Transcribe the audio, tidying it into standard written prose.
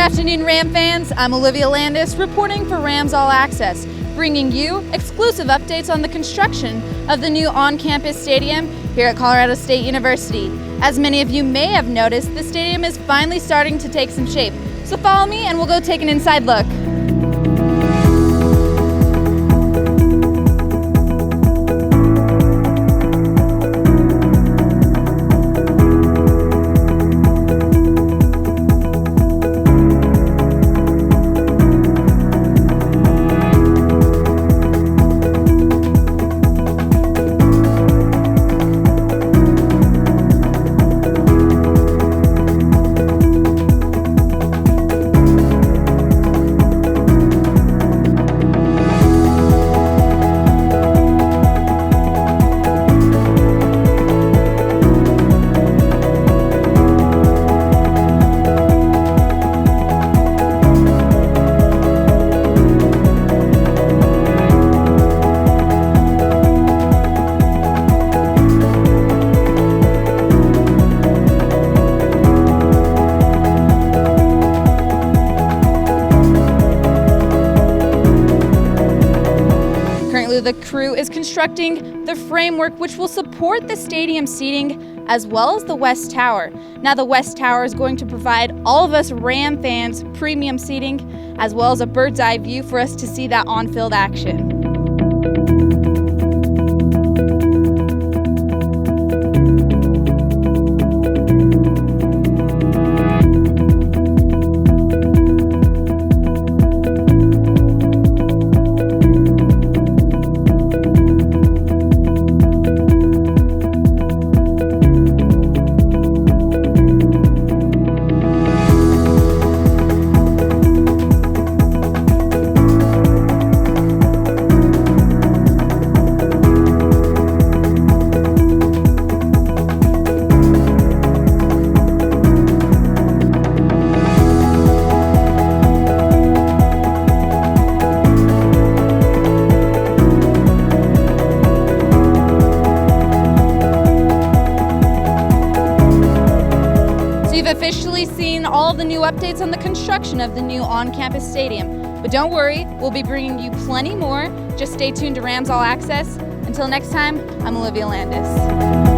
afternoon, Ram fans. I'm Olivia Landis reporting for Rams All Access, bringing you exclusive updates on the construction of the new on-campus stadium here at Colorado State University. As many of you may have noticed, the stadium is finally starting to take some shape. So follow me and we'll go take an inside look. The crew is constructing the framework which will support the stadium seating as well as the West Tower. Now the West Tower is going to provide all of us Ram fans premium seating as well as a bird's eye view for us to see that on-field action. You've officially seen all the new updates on the construction of the new on-campus stadium. But don't worry, we'll be bringing you plenty more. Just stay tuned to Rams All Access. Until next time, I'm Olivia Landis.